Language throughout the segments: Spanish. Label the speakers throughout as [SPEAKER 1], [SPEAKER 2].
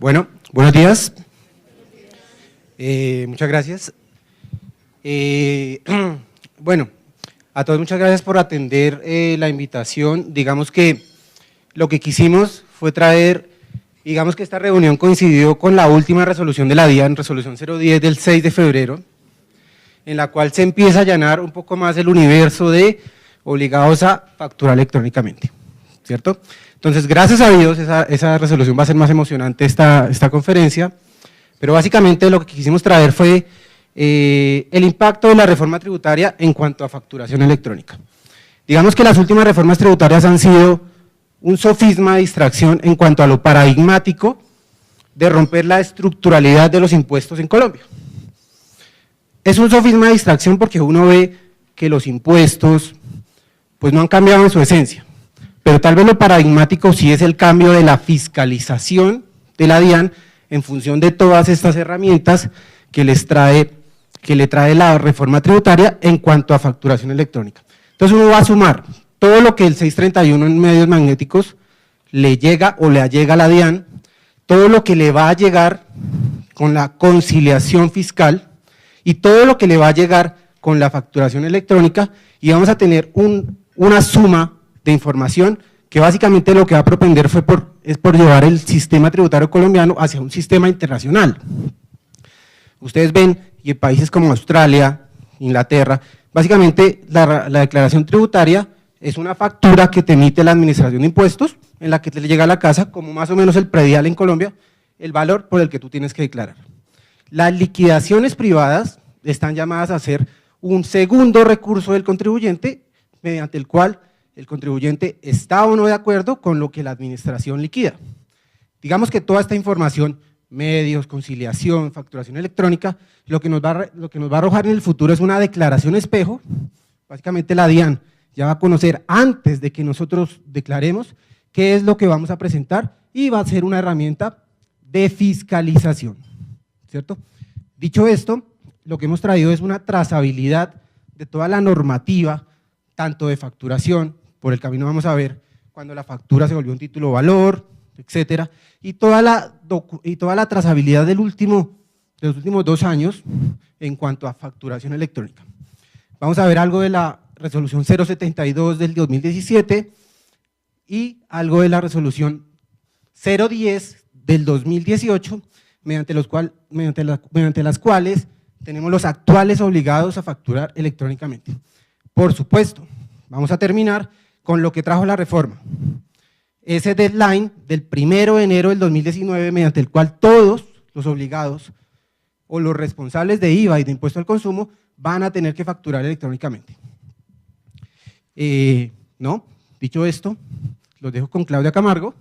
[SPEAKER 1] Bueno, buenos días. Muchas gracias. Bueno, a todos muchas gracias por atender la invitación. Digamos que lo que quisimos fue traer, digamos que esta reunión coincidió con la última resolución de la DIAN, resolución 010 del 6 de febrero, en la cual se empieza a allanar un poco más el universo de obligados a facturar electrónicamente, ¿cierto? Entonces, gracias a Dios, esa resolución va a ser más emocionante esta conferencia, pero básicamente lo que quisimos traer fue el impacto de la reforma tributaria en cuanto a facturación electrónica. Digamos que las últimas reformas tributarias han sido un sofisma de distracción en cuanto a lo paradigmático de romper la estructuralidad de los impuestos en Colombia. Es un sofisma de distracción porque uno ve que los impuestos pues no han cambiado en su esencia, pero tal vez lo paradigmático sí es el cambio de la fiscalización de la DIAN en función de todas estas herramientas que le trae la reforma tributaria en cuanto a facturación electrónica. Entonces uno va a sumar todo lo que el 631 en medios magnéticos le llega o le allega a la DIAN, todo lo que le va a llegar con la conciliación fiscal y todo lo que le va a llegar con la facturación electrónica, y vamos a tener una suma de información que básicamente lo que va a propender es por llevar el sistema tributario colombiano hacia un sistema internacional. Ustedes ven, y en países como Australia, Inglaterra, básicamente la declaración tributaria es una factura que te emite la administración de impuestos, en la que te llega a la casa, como más o menos el predial en Colombia, el valor por el que tú tienes que declarar. Las liquidaciones privadas están llamadas a ser un segundo recurso del contribuyente, mediante el cual el contribuyente está o no de acuerdo con lo que la administración liquida. Digamos que toda esta información, medios, conciliación, facturación electrónica, lo que nos va a arrojar en el futuro es una declaración espejo. Básicamente la DIAN ya va a conocer antes de que nosotros declaremos qué es lo que vamos a presentar y va a ser una herramienta de fiscalización, ¿cierto? Dicho esto, lo que hemos traído es una trazabilidad de toda la normativa, tanto de facturación, por el camino vamos a ver cuando la factura se volvió un título valor, etcétera, y toda la trazabilidad de los últimos 2 años en cuanto a facturación electrónica. Vamos a ver algo de la resolución 072 del 2017 y algo de la resolución 010 del 2018, mediante las cuales tenemos los actuales obligados a facturar electrónicamente. Por supuesto, vamos a terminar con lo que trajo la reforma. Ese deadline del 1 de enero del 2019, mediante el cual todos los obligados o los responsables de IVA y de impuesto al consumo van a tener que facturar electrónicamente. ¿No? Dicho esto, los dejo con Claudia Camargo.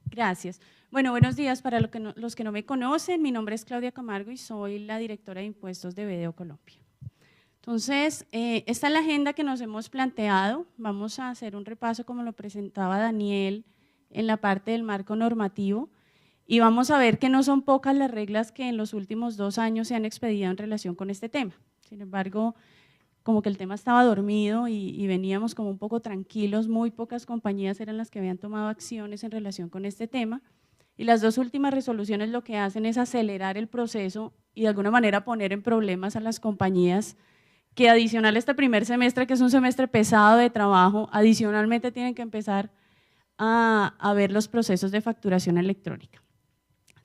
[SPEAKER 2] Gracias. Bueno, buenos días para los que no me conocen. Mi nombre es Claudia Camargo y soy la directora de impuestos de BDO Colombia. Entonces, esta es la agenda que nos hemos planteado. Vamos a hacer un repaso como lo presentaba Daniel en la parte del marco normativo y vamos a ver que no son pocas las reglas que en los últimos 2 años se han expedido en relación con este tema. Sin embargo, como que el tema estaba dormido y veníamos como un poco tranquilos, muy pocas compañías eran las que habían tomado acciones en relación con este tema, y las 2 últimas resoluciones lo que hacen es acelerar el proceso y de alguna manera poner en problemas a las compañías que adicional a este primer semestre, que es un semestre pesado de trabajo, adicionalmente tienen que empezar a ver los procesos de facturación electrónica.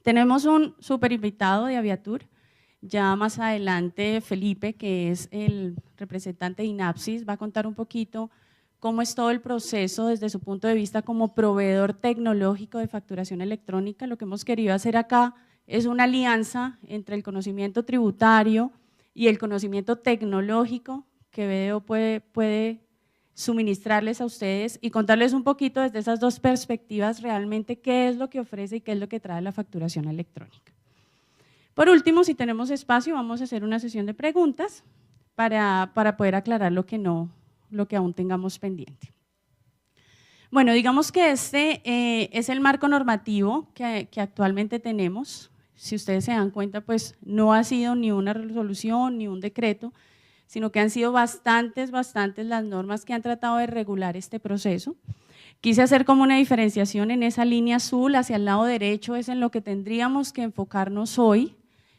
[SPEAKER 2] Tenemos un súper invitado de Aviatur, ya más adelante Felipe, que es el representante de INAPSIS, va a contar un poquito cómo es todo el proceso desde su punto de vista como proveedor tecnológico de facturación electrónica. Lo que hemos querido hacer acá es una alianza entre el conocimiento tributario y el conocimiento tecnológico que BDO puede suministrarles a ustedes y contarles un poquito desde esas 2 perspectivas realmente qué es lo que ofrece y qué es lo que trae la facturación electrónica. Por último, si tenemos espacio, vamos a hacer una sesión de preguntas para poder aclarar lo que aún tengamos pendiente. Bueno, digamos que este es el marco normativo que actualmente tenemos. Si ustedes se dan cuenta, pues no ha sido ni una resolución ni un decreto, sino que han sido bastantes las normas que han tratado de regular este proceso, Quise hacer como una diferenciación en esa línea azul, hacia el lado derecho es en lo que tendríamos que enfocarnos hoy.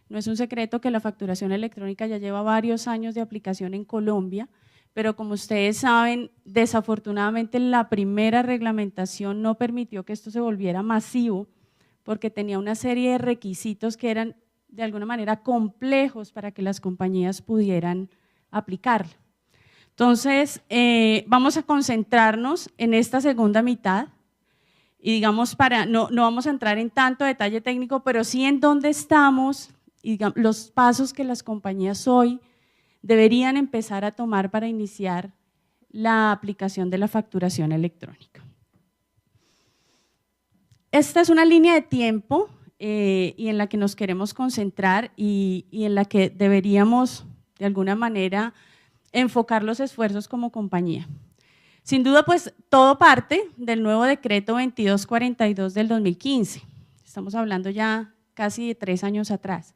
[SPEAKER 2] No es un secreto que la facturación electrónica ya lleva varios años de aplicación en Colombia, pero como ustedes saben, desafortunadamente la primera reglamentación no permitió que esto se volviera masivo, porque tenía una serie de requisitos que eran de alguna manera complejos para que las compañías pudieran aplicarlo. Entonces, vamos a concentrarnos en esta segunda mitad y digamos, no vamos a entrar en tanto detalle técnico, pero sí en dónde estamos y digamos, los pasos que las compañías hoy deberían empezar a tomar para iniciar la aplicación de la facturación electrónica. Esta es una línea de tiempo y en la que nos queremos concentrar y en la que deberíamos de alguna manera enfocar los esfuerzos como compañía. Sin duda, pues todo parte del nuevo decreto 2242 del 2015. Estamos hablando ya casi de 3 años atrás.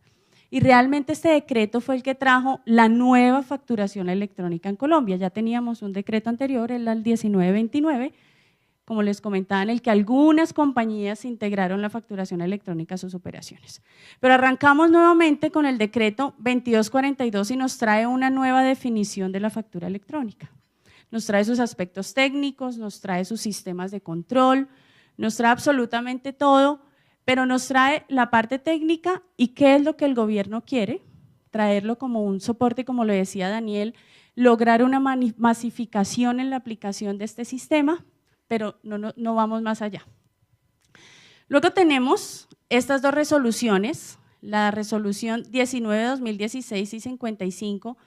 [SPEAKER 2] Y realmente este decreto fue el que trajo la nueva facturación electrónica en Colombia. Ya teníamos un decreto anterior, el 1929, como les comentaba, en el que algunas compañías integraron la facturación electrónica a sus operaciones. Pero arrancamos nuevamente con el decreto 2242 y nos trae una nueva definición de la factura electrónica. Nos trae sus aspectos técnicos, nos trae sus sistemas de control, nos trae absolutamente todo, pero nos trae la parte técnica y qué es lo que el gobierno quiere, traerlo como un soporte, como lo decía Daniel, lograr una masificación en la aplicación de este sistema, pero no vamos más allá. Luego tenemos estas dos resoluciones, la resolución 19-2016 y 55,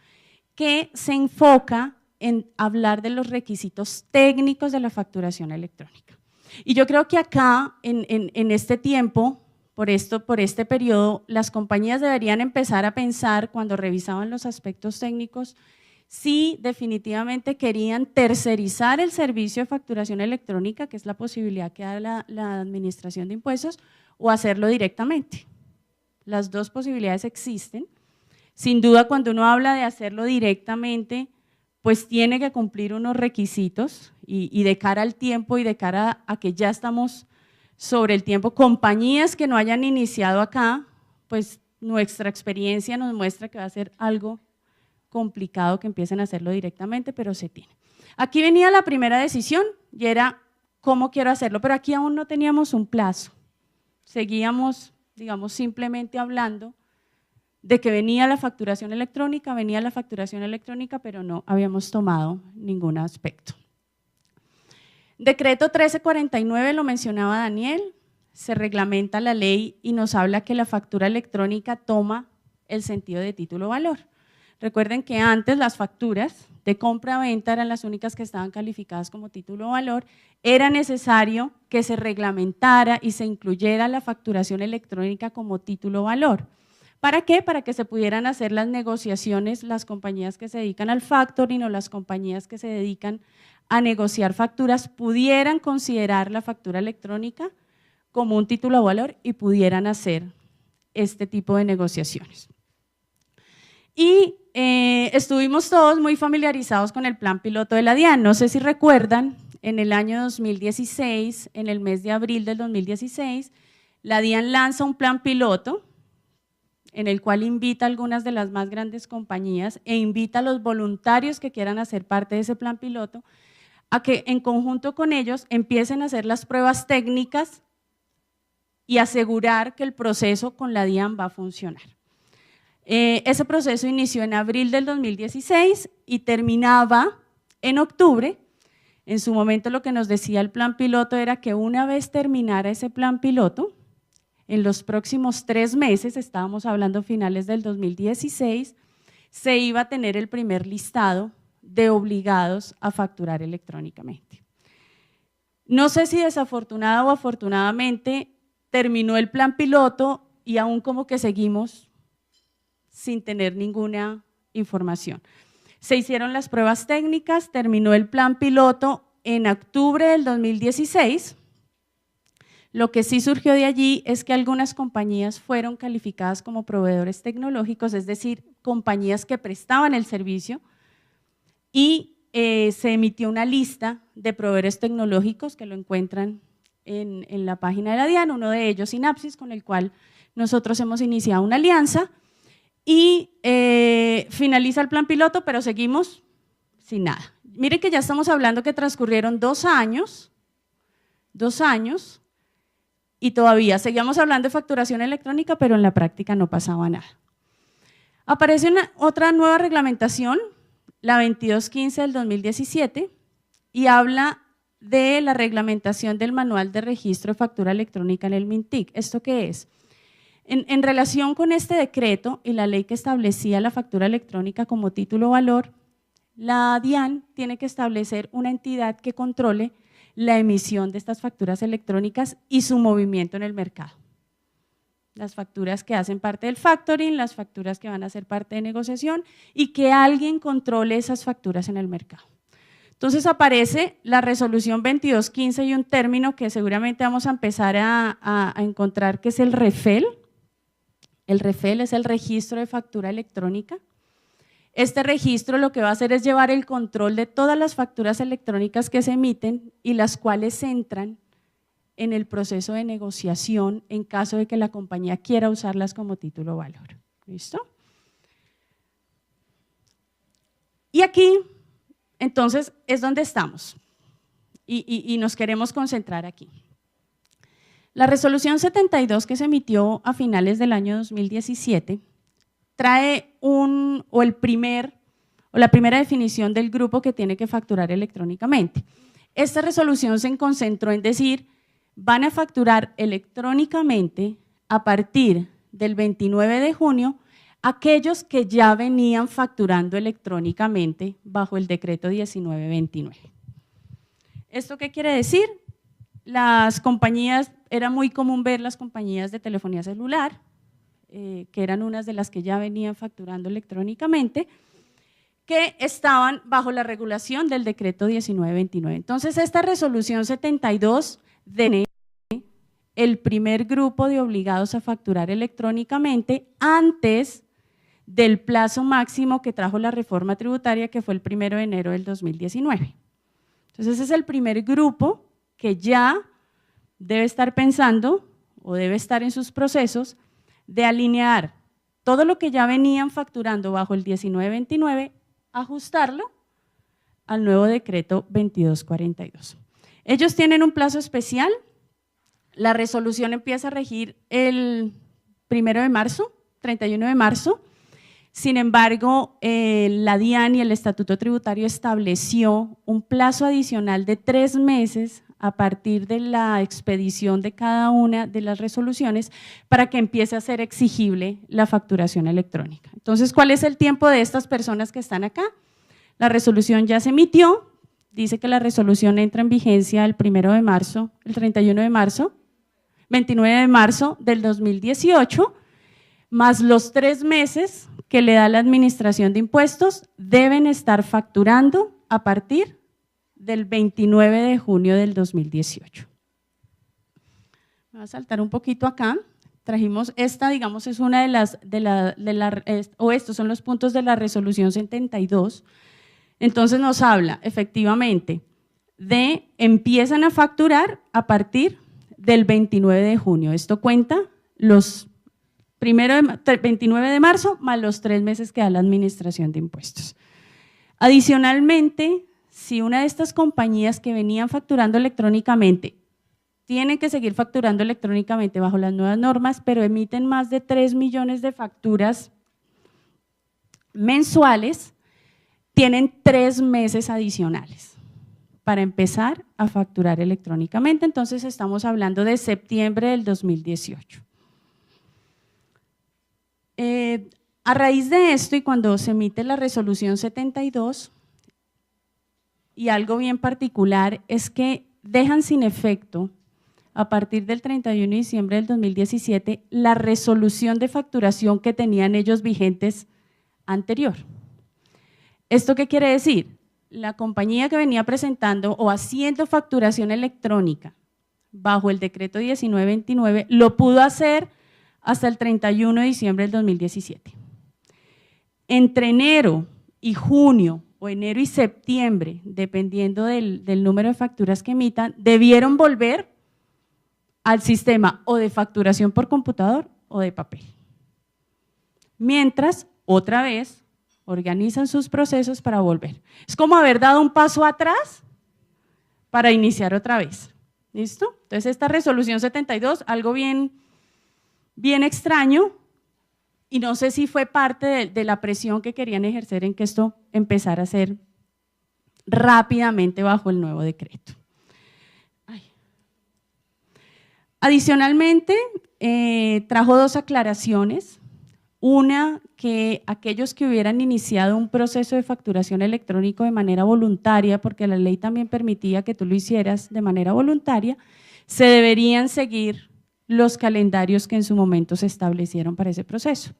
[SPEAKER 2] que se enfoca en hablar de los requisitos técnicos de la facturación electrónica. Y yo creo que acá, en este tiempo, por este periodo, las compañías deberían empezar a pensar, cuando revisaban los aspectos técnicos, si definitivamente querían tercerizar el servicio de facturación electrónica, que es la posibilidad que da la Administración de Impuestos, o hacerlo directamente. Las dos posibilidades existen. Sin duda, cuando uno habla de hacerlo directamente, pues tiene que cumplir unos requisitos y de cara al tiempo y de cara a que ya estamos sobre el tiempo, compañías que no hayan iniciado acá, pues nuestra experiencia nos muestra que va a ser algo complicado que empiecen a hacerlo directamente, pero se tiene. Aquí venía la primera decisión y era cómo quiero hacerlo, pero aquí aún no teníamos un plazo. Seguíamos, digamos, simplemente hablando de que venía la facturación electrónica, pero no habíamos tomado ningún aspecto. Decreto 1349, lo mencionaba Daniel, se reglamenta la ley y nos habla que la factura electrónica toma el sentido de título-valor. Recuerden que antes las facturas de compra-venta eran las únicas que estaban calificadas como título-valor, era necesario que se reglamentara y se incluyera la facturación electrónica como título-valor. ¿Para qué? Para que se pudieran hacer las negociaciones, las compañías que se dedican al factoring o las compañías que se dedican a negociar facturas pudieran considerar la factura electrónica como un título de valor y pudieran hacer este tipo de negociaciones. Y estuvimos todos muy familiarizados con el plan piloto de la DIAN. No sé si recuerdan, en el año 2016, en el mes de abril del 2016, la DIAN lanza un plan piloto en el cual invita a algunas de las más grandes compañías e invita a los voluntarios que quieran hacer parte de ese plan piloto a que en conjunto con ellos empiecen a hacer las pruebas técnicas y asegurar que el proceso con la DIAN va a funcionar. Ese proceso inició en abril del 2016 y terminaba en octubre. En su momento lo que nos decía el plan piloto era que una vez terminara ese plan piloto, en los próximos 3 meses, estábamos hablando finales del 2016, se iba a tener el primer listado de obligados a facturar electrónicamente. No sé si desafortunada o afortunadamente terminó el plan piloto y aún como que seguimos sin tener ninguna información. Se hicieron las pruebas técnicas, terminó el plan piloto en octubre del 2016. Lo que sí surgió de allí es que algunas compañías fueron calificadas como proveedores tecnológicos, es decir, compañías que prestaban el servicio y se emitió una lista de proveedores tecnológicos que lo encuentran en la página de la DIAN, uno de ellos Synapsys, con el cual nosotros hemos iniciado una alianza y finaliza el plan piloto, pero seguimos sin nada. Miren que ya estamos hablando que transcurrieron 2 años, y todavía seguíamos hablando de facturación electrónica, pero en la práctica no pasaba nada. Aparece otra nueva reglamentación, la 2215 del 2017, y habla de la reglamentación del manual de registro de factura electrónica en el MINTIC. ¿Esto qué es? En relación con este decreto y la ley que establecía la factura electrónica como título o valor, la DIAN tiene que establecer una entidad que controle la emisión de estas facturas electrónicas y su movimiento en el mercado. Las facturas que hacen parte del factoring, las facturas que van a ser parte de negociación y que alguien controle esas facturas en el mercado. Entonces aparece la resolución 2215 y un término que seguramente vamos a empezar a encontrar, que es el REFEL. El REFEL es el registro de factura electrónica. Este registro lo que va a hacer es llevar el control de todas las facturas electrónicas que se emiten y las cuales entran en el proceso de negociación en caso de que la compañía quiera usarlas como título o valor. ¿Listo? Y aquí, entonces, es donde estamos y nos queremos concentrar aquí. La resolución 72 que se emitió a finales del año 2017 trae la primera definición del grupo que tiene que facturar electrónicamente. Esta resolución se concentró en decir, van a facturar electrónicamente a partir del 29 de junio aquellos que ya venían facturando electrónicamente bajo el decreto 1929. ¿Esto qué quiere decir? Las compañías, era muy común ver las compañías de telefonía celular, que eran unas de las que ya venían facturando electrónicamente, que estaban bajo la regulación del decreto 1929. Entonces, esta resolución 72 define el primer grupo de obligados a facturar electrónicamente antes del plazo máximo que trajo la reforma tributaria, que fue el 1 de enero del 2019. Entonces, ese es el primer grupo que ya debe estar pensando o debe estar en sus procesos de alinear todo lo que ya venían facturando bajo el 1929, ajustarlo al nuevo decreto 2242. Ellos tienen un plazo especial, la resolución empieza a regir el 1 de marzo, 31 de marzo, sin embargo, la DIAN y el Estatuto Tributario estableció un plazo adicional de 3 meses a partir de la expedición de cada una de las resoluciones para que empiece a ser exigible la facturación electrónica. Entonces, ¿cuál es el tiempo de estas personas que están acá? La resolución ya se emitió, dice que la resolución entra en vigencia el 1 de marzo, el 31 de marzo, 29 de marzo del 2018, más los 3 meses que le da la Administración de Impuestos, deben estar facturando a partir del 29 de junio del 2018. Me voy a saltar un poquito acá. Trajimos esta, digamos, es una o estos son los puntos de la resolución 72. Entonces nos habla efectivamente de empiezan a facturar a partir del 29 de junio. Esto cuenta los 29 de marzo más los 3 meses que da la Administración de Impuestos. Adicionalmente, si una de estas compañías que venían facturando electrónicamente tienen que seguir facturando electrónicamente bajo las nuevas normas, pero emiten más de 3 millones de facturas mensuales, tienen 3 meses adicionales para empezar a facturar electrónicamente. Entonces estamos hablando de septiembre del 2018. A raíz de esto y cuando se emite la resolución 72, y algo bien particular es que dejan sin efecto a partir del 31 de diciembre del 2017 la resolución de facturación que tenían ellos vigentes anterior. ¿Esto qué quiere decir? La compañía que venía presentando o haciendo facturación electrónica bajo el decreto 1929 lo pudo hacer hasta el 31 de diciembre del 2017. Entre enero y junio o enero y septiembre, dependiendo del número de facturas que emitan, debieron volver al sistema o de facturación por computador o de papel. Mientras, otra vez, organizan sus procesos para volver. Es como haber dado un paso atrás para iniciar otra vez. ¿Listo? Entonces, esta resolución 72, algo bien extraño, y no sé si fue parte de la presión que querían ejercer en que esto empezara a ser rápidamente bajo el nuevo decreto. Adicionalmente, trajo dos aclaraciones. Una, que aquellos que hubieran iniciado un proceso de facturación electrónico de manera voluntaria, porque la ley también permitía que tú lo hicieras de manera voluntaria, se deberían seguir los calendarios que en su momento se establecieron para ese proceso.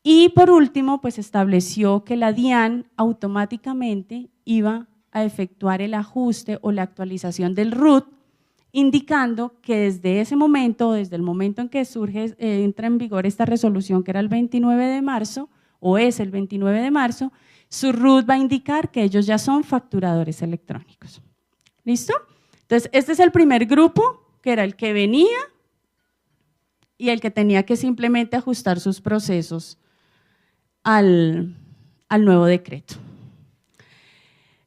[SPEAKER 2] Y por último, pues estableció que la DIAN automáticamente iba a efectuar el ajuste o la actualización del RUT, indicando que desde ese momento, desde el momento en que entra en vigor esta resolución, que era el 29 de marzo, o es el 29 de marzo, su RUT va a indicar que ellos ya son facturadores electrónicos. ¿Listo? Entonces, este es el primer grupo, que era el que venía y el que tenía que simplemente ajustar sus procesos al nuevo decreto.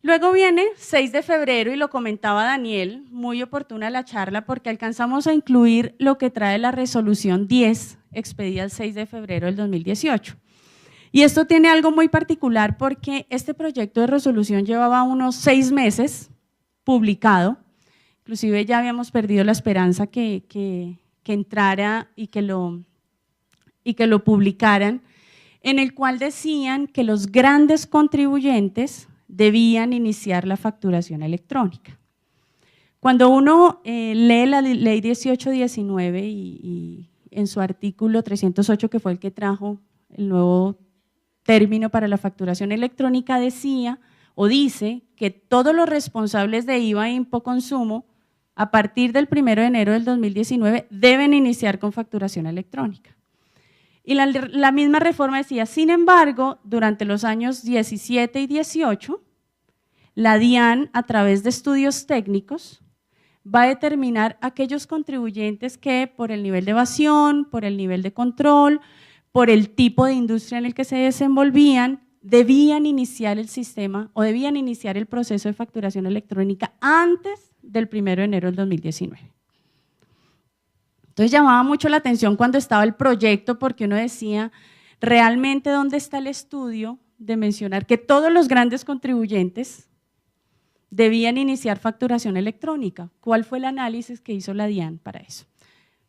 [SPEAKER 2] Luego viene 6 de febrero y lo comentaba Daniel, muy oportuna la charla porque alcanzamos a incluir lo que trae la resolución 10, expedida el 6 de febrero del 2018. Y esto tiene algo muy particular porque este proyecto de resolución llevaba unos 6 meses publicado, inclusive ya habíamos perdido la esperanza que entrara y que lo publicaran, en el cual decían que los grandes contribuyentes debían iniciar la facturación electrónica. Cuando uno lee la ley 1819 y en su artículo 308, que fue el que trajo el nuevo término para la facturación electrónica, decía o dice que todos los responsables de IVA e impoconsumo a partir del 1 de enero del 2019 deben iniciar con facturación electrónica. Y la misma reforma decía, sin embargo, durante los años 17 y 18, la DIAN, a través de estudios técnicos, va a determinar aquellos contribuyentes que por el nivel de evasión, por el nivel de control, por el tipo de industria en el que se desenvolvían, debían iniciar el sistema o debían iniciar el proceso de facturación electrónica antes del 1 de enero del 2019. Entonces llamaba mucho la atención cuando estaba el proyecto porque uno decía, ¿realmente dónde está el estudio de mencionar que todos los grandes contribuyentes debían iniciar facturación electrónica? ¿Cuál fue el análisis que hizo la DIAN para eso?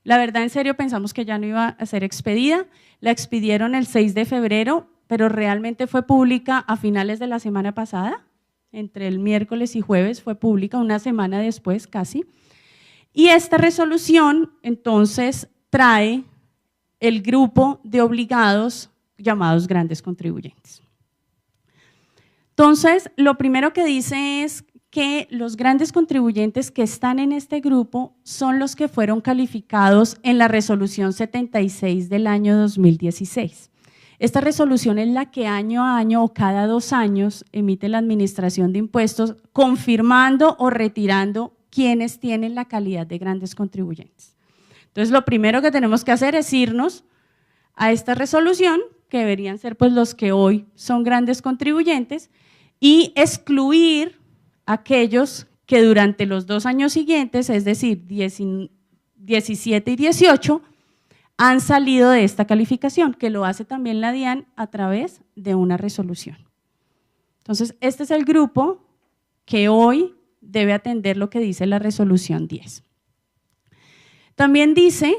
[SPEAKER 2] La verdad, en serio, pensamos que ya no iba a ser expedida, la expidieron el 6 de febrero, pero realmente fue pública a finales de la semana pasada, entre el miércoles y jueves fue pública, una semana después casi. Y esta resolución, entonces, trae el grupo de obligados llamados grandes contribuyentes. Entonces, lo primero que dice es que los grandes contribuyentes que están en este grupo son los que fueron calificados en la resolución 76 del año 2016. Esta resolución es la que año a año o cada 2 años emite la Administración de Impuestos confirmando o retirando quienes tienen la calidad de grandes contribuyentes. Entonces, lo primero que tenemos que hacer es irnos a esta resolución, que deberían ser pues los que hoy son grandes contribuyentes, y excluir aquellos que durante los 2 años siguientes, es decir, 17 y 18, han salido de esta calificación, que lo hace también la DIAN a través de una resolución. Entonces, este es el grupo que hoy debe atender lo que dice la resolución 10. También dice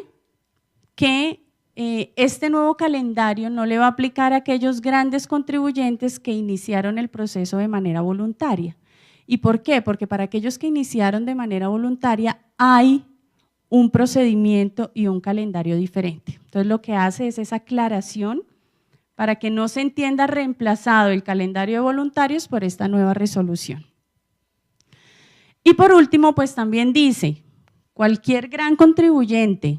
[SPEAKER 2] que este nuevo calendario no le va a aplicar a aquellos grandes contribuyentes que iniciaron el proceso de manera voluntaria. ¿Y por qué? Porque para aquellos que iniciaron de manera voluntaria hay un procedimiento y un calendario diferente. Entonces, lo que hace es esa aclaración para que no se entienda reemplazado el calendario de voluntarios por esta nueva resolución. Y por último, pues también dice, cualquier gran contribuyente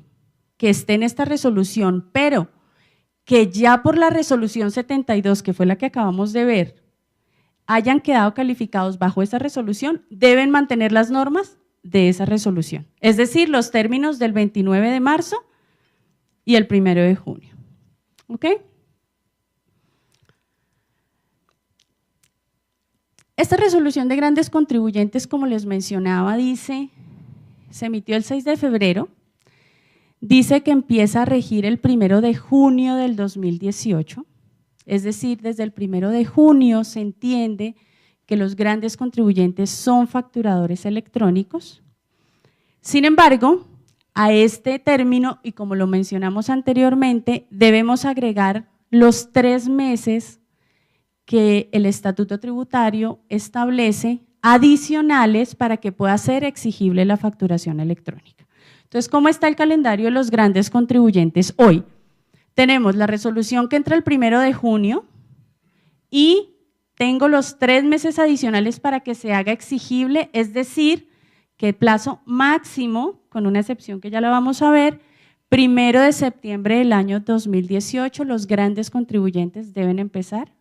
[SPEAKER 2] que esté en esta resolución, pero que ya por la resolución 72, que fue la que acabamos de ver, hayan quedado calificados bajo esa resolución deben mantener las normas de esa resolución, es decir, los términos del 29 de marzo y el 1 de junio. ¿Ok? Esta resolución de grandes contribuyentes, como les mencionaba, se emitió el 6 de febrero, dice que empieza a regir el 1 de junio del 2018, es decir, desde el 1 de junio se entiende que los grandes contribuyentes son facturadores electrónicos. Sin embargo, a este término, y como lo mencionamos anteriormente, debemos agregar los 3 meses que el estatuto tributario establece adicionales para que pueda ser exigible la facturación electrónica. Entonces, ¿cómo está el calendario de los grandes contribuyentes hoy? Tenemos la resolución que entra el 1 de junio y tengo los 3 meses adicionales para que se haga exigible, es decir, que el plazo máximo, con una excepción que ya la vamos a ver, 1 de septiembre del año 2018, los grandes contribuyentes deben empezar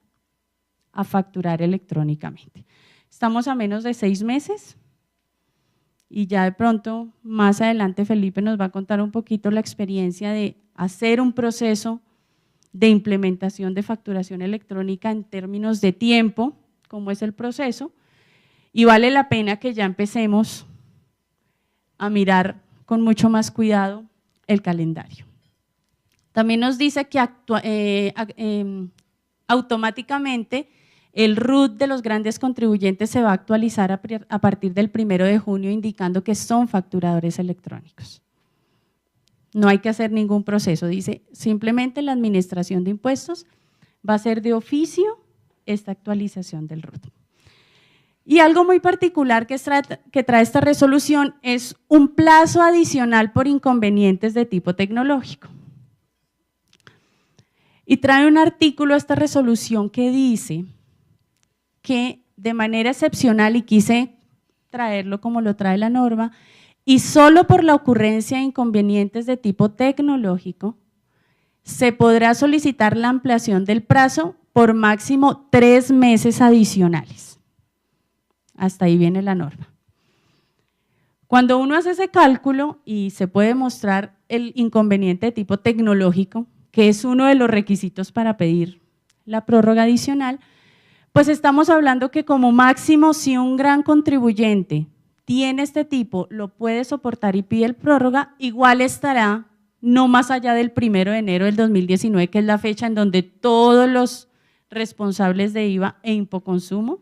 [SPEAKER 2] a facturar electrónicamente. Estamos a menos de 6 meses y ya de pronto más adelante Felipe nos va a contar un poquito la experiencia de hacer un proceso de implementación de facturación electrónica en términos de tiempo, cómo es el proceso, y vale la pena que ya empecemos a mirar con mucho más cuidado el calendario. También nos dice que automáticamente el RUT de los grandes contribuyentes se va a actualizar a partir del 1 de junio, indicando que son facturadores electrónicos. No hay que hacer ningún proceso, dice simplemente la administración de impuestos va a hacer de oficio esta actualización del RUT. Y algo muy particular que trae esta resolución es un plazo adicional por inconvenientes de tipo tecnológico. Y trae un artículo esta resolución que dice que de manera excepcional, y quise traerlo como lo trae la norma, y solo por la ocurrencia de inconvenientes de tipo tecnológico, se podrá solicitar la ampliación del plazo por máximo 3 meses adicionales. Hasta ahí viene la norma. Cuando uno hace ese cálculo y se puede mostrar el inconveniente de tipo tecnológico, que es uno de los requisitos para pedir la prórroga adicional, pues estamos hablando que como máximo si un gran contribuyente tiene este tipo, lo puede soportar y pide el prórroga, igual estará no más allá del 1 de enero del 2019, que es la fecha en donde todos los responsables de IVA e impoconsumo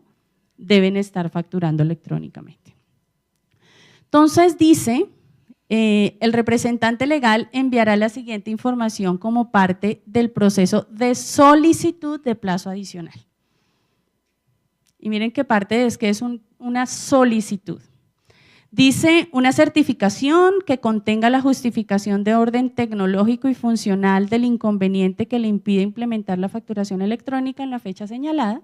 [SPEAKER 2] deben estar facturando electrónicamente. Entonces dice, el representante legal enviará la siguiente información como parte del proceso de solicitud de plazo adicional. Y miren qué parte es que es una solicitud. Dice una certificación que contenga la justificación de orden tecnológico y funcional del inconveniente que le impide implementar la facturación electrónica en la fecha señalada,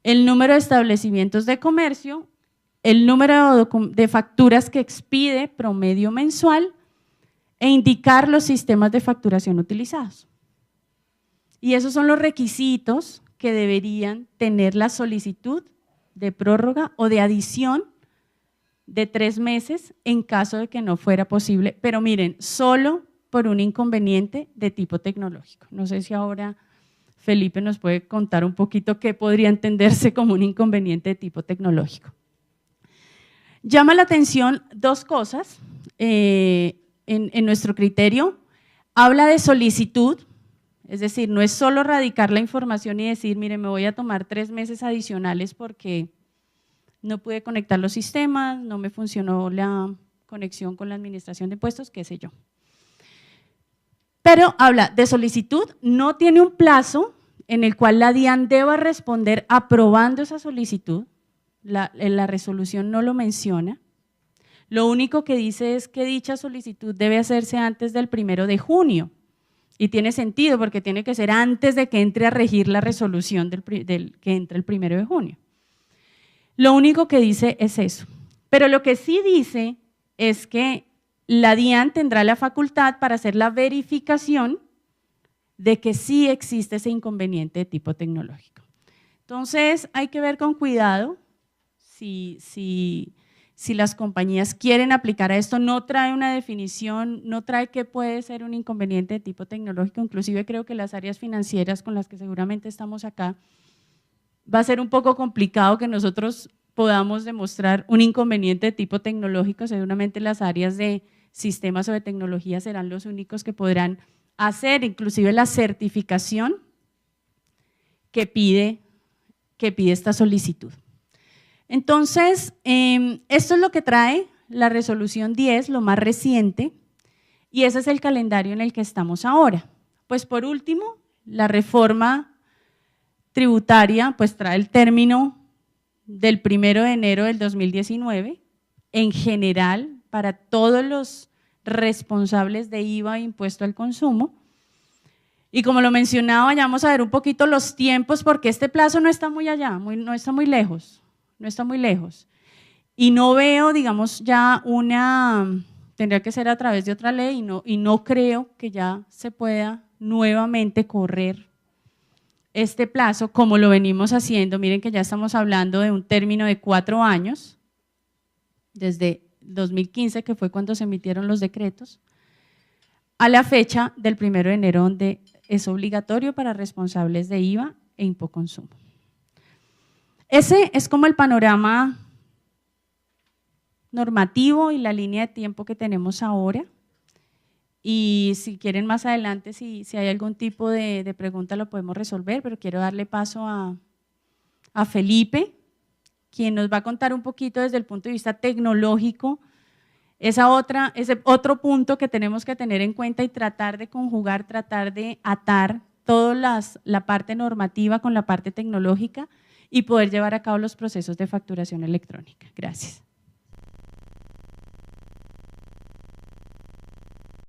[SPEAKER 2] el número de establecimientos de comercio, el número de facturas que expide promedio mensual e indicar los sistemas de facturación utilizados. Y esos son los requisitos que deberían tener la solicitud de prórroga o de adición de 3 meses en caso de que no fuera posible, pero miren, solo por un inconveniente de tipo tecnológico. No sé si ahora Felipe nos puede contar un poquito qué podría entenderse como un inconveniente de tipo tecnológico. Llama la atención 2 cosas en nuestro criterio. Habla de solicitud, es decir, no es solo radicar la información y decir, mire, me voy a tomar 3 meses adicionales porque no pude conectar los sistemas, no me funcionó la conexión con la administración de impuestos, qué sé yo. Pero habla de solicitud, no tiene un plazo en el cual la DIAN deba responder aprobando esa solicitud, la resolución no lo menciona. Lo único que dice es que dicha solicitud debe hacerse antes del 1 de junio. Y tiene sentido porque tiene que ser antes de que entre a regir la resolución que entre el 1 de junio. Lo único que dice es eso. Pero lo que sí dice es que la DIAN tendrá la facultad para hacer la verificación de que sí existe ese inconveniente de tipo tecnológico. Entonces hay que ver con cuidado si las compañías quieren aplicar a esto. No trae una definición, no trae qué puede ser un inconveniente de tipo tecnológico, inclusive creo que las áreas financieras con las que seguramente estamos acá, va a ser un poco complicado que nosotros podamos demostrar un inconveniente de tipo tecnológico. Seguramente las áreas de sistemas o de tecnología serán los únicos que podrán hacer inclusive la certificación que pide esta solicitud. Entonces, esto es lo que trae la resolución 10, lo más reciente, y ese es el calendario en el que estamos ahora. Pues por último, la reforma tributaria pues trae el término del 1 de enero del 2019, en general, para todos los responsables de IVA e impuesto al consumo. Y como lo mencionaba, ya vamos a ver un poquito los tiempos, porque este plazo no está muy allá, no está muy lejos, Y no veo, digamos, ya tendría que ser a través de otra ley, y no creo que ya se pueda nuevamente correr este plazo, como lo venimos haciendo. Miren que ya estamos hablando de un término de 4 años, desde 2015, que fue cuando se emitieron los decretos, a la fecha del 1 de enero, donde es obligatorio para responsables de IVA e Impoconsumo. Ese es como el panorama normativo y la línea de tiempo que tenemos ahora. Y si quieren más adelante, si hay algún tipo de pregunta, lo podemos resolver, pero quiero darle paso a Felipe, quien nos va a contar un poquito desde el punto de vista tecnológico ese otro punto que tenemos que tener en cuenta y tratar de conjugar, tratar de atar toda la parte normativa con la parte tecnológica y poder llevar a cabo los procesos de facturación electrónica. Gracias.